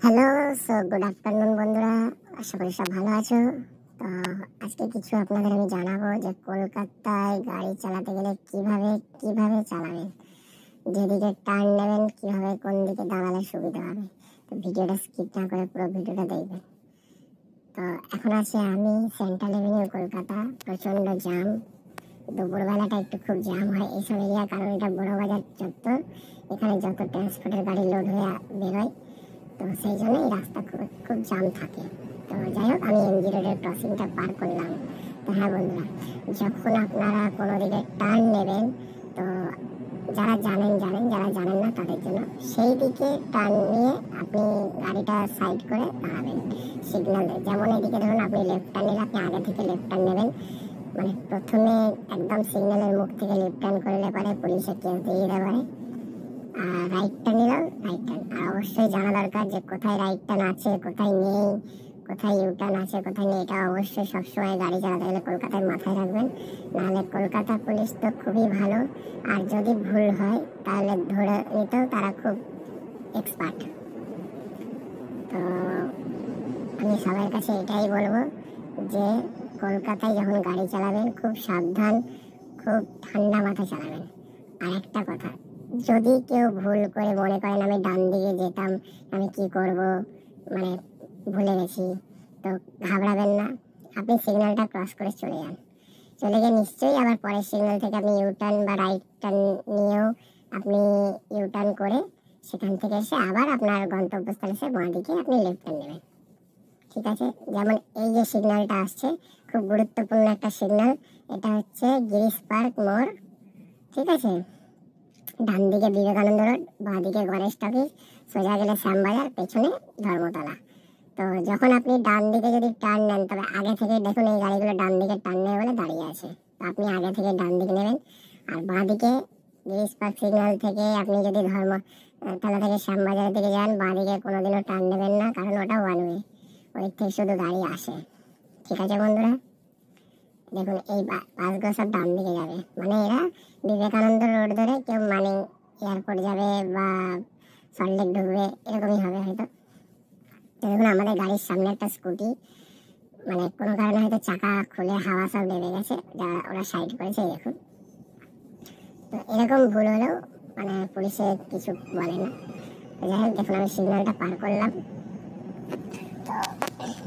Hello, good afternoon বন্ধুরা। আশা করি সব ভালো আছো। তো আজকে কিছু আপনাদের আমি জানাবো যে কলকাতায় গাড়ি চালাতে গেলে কিভাবে কিভাবে চালাবেন, যেদিকে টার্ন নেবেন কিভাবে কোন দিকে দাঁড়ালে সুবিধা হবে। তো ভিডিওটা স্কিপ না করে পুরো ভিডিওটা দেখবেন। তো এখন আছি আমি সেন্ট্রাল এভিনিউ কলকাতা। প্রচণ্ড জ্যাম, দুপুরবেলাটা একটু খুব জ্যাম হয় এইসব এরিয়া, কারণ এটা বড় বাজার চত্বর। এখানে যত ট্রান্সপোর্টের গাড়ি লোড হয়ে বেরোয়, তো সেই জন্য এই রাস্তা খুব খুব জ্যাম থাকে। তো যাই হোক, আমি এমজি রোডের ক্রসিংটা পার করলাম। তো হ্যাঁ বন্ধুরা, যখন আপনারা কোনো দিকে টার্ন নেবেন, তো যারা জানেন, যারা জানেন না তাদের জন্য সেই দিকে টার্ন নিয়ে আপনি গাড়িটা সাইড করে দাঁড়াবেন সিগন্যাল দিয়ে। যেমন এদিকে ধরুন আপনি লেফট টার্ন নিলে আপনি আগে থেকে লেফট টার্ন নেবেন, মানে প্রথমে একদম সিগন্যালের মুখ থেকে লেফট টার্ন করলে পারে পুলিশে কেস দিয়ে দিতে পারে। আর রাইটটা নিলাম, রাইট টার্ন। আর অবশ্যই জানা দরকার যে কোথায় রাইট টার্ন আছে, কোথায় নেই, কোথায় ইউ টার্ন আছে, কোথায় নেই। এটা অবশ্যই সবসময় গাড়ি চালাতে গেলে কলকাতায় মাথায় রাখবেন, নাহলে কলকাতা পুলিশ তো খুবই ভালো, আর যদি ভুল হয় তাহলে ধরে নিতেও তারা খুব এক্সপার্ট। তো আমি সবার কাছে এটাই বলবো যে কলকাতায় যখন গাড়ি চালাবেন খুব সাবধান, খুব ঠান্ডা মাথায় চালাবেন। আর একটা কথা, যদি কেউ ভুল করে মনে করেন আমি ডান দিকে যেতাম, আমি কি করব, মানে ভুলে গেছি, তো ঘাবড়াবেন না। আপনি সিগন্যালটা ক্রস করে চলে যান, চলে গিয়ে নিশ্চয়ই আবার পরের সিগন্যাল থেকে আপনি ইউ টার্ন বা রাইট টার্ন নিয়েও আপনি ইউ টার্ন করে সেখান থেকে এসে আবার আপনার গন্তব্যস্থলে এসে বাঁ দিকে আপনি লেফট টার্ন নেবেন। ঠিক আছে? যেমন এই যে সিগন্যালটা আসছে, খুব গুরুত্বপূর্ণ একটা সিগন্যাল। এটা হচ্ছে গিরিশ পার্ক মোড়। ঠিক আছে? ডান দিকে বিবেকানন্দ রোড, বাঁ দিকে গণেশ টকিজ, সোজা গেলে শ্যামবাজার, পেছনে ধর্মতলা। তো যখন আপনি ডান দিকে যদি টার্ন নেন, তবে আগে থেকে দেখুন এই গাড়িগুলো ডান দিকে টার্ন নেবে বলে দাঁড়িয়ে আছে, তো আপনি আগে থেকে ডান দিকে নেবেন। আর বাঁ দিকে গিরিশ পার্ক সিগন্যাল থেকে আপনি যদি ধর্মতলা থেকে শ্যামবাজারের দিকে যান, বাঁ দিকে কোনোদিনও টার্ন নেবেন না, কারণ ওটা ওয়ান ওয়ে, ওই থেকে শুধু গাড়ি আসে। ঠিক আছে বন্ধুরা? দেখুন এই বাসগুলো সব ডান দিকে যাবে, মানে এরা বিবেকানন্দ রোড ধরে কেউ মানে এয়ারপোর্ট যাবে বা সল্টলেক ঢুকবে, এরকমই হবে হয়তো। তো দেখুন আমাদের গাড়ির সামনে একটা স্কুটি, মানে কোনো কারণে হয়তো চাকা খুলে হাওয়া সব নেমে গেছে, যারা ওরা সাইড করেছে দেখুন। তো এরকম ভুল হলেও মানে পুলিশে কিছু বলে না। তো যাই হোক, দেখুন আমি সিগন্যালটা পার করলাম। তো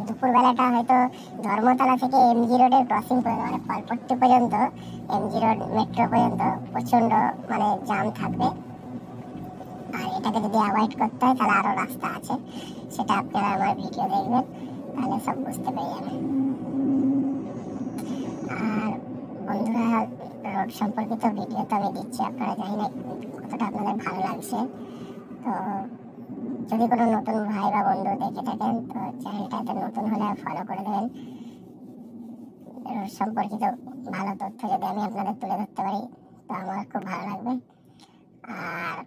দুপুরবেলাটা হয়তো ধর্মতলা থেকে এমজি রোডের ক্রসিং পর্যন্ত, মানে ফলপট্টি পর্যন্ত, এমজি রোড মেট্রো পর্যন্ত প্রচণ্ড মানে জ্যাম থাকবে। আর এটাকে যদি অ্যাভয়েড করতে হয় তাহলে আরও রাস্তা আছে, সেটা আপনারা আমার ভিডিও দেখবেন, তাহলে সব বুঝতে পেরে যাবেন। আর বন্ধুরা, রোড সম্পর্কিত ভিডিও তো আমি দিচ্ছি, আপনারা জানি না কতটা আপনাদের ভালো লাগছে। তো যদি কোনো নতুন ভাই বা বন্ধু দেখে থাকেন, তো চ্যানেলটাতে নতুন হলে ফলো করে দেবেন। রোড সম্পর্কিত ভালো তথ্য যদি আমি আপনাদের তুলে ধরতে পারি, তো আমার খুব ভালো লাগবে। আর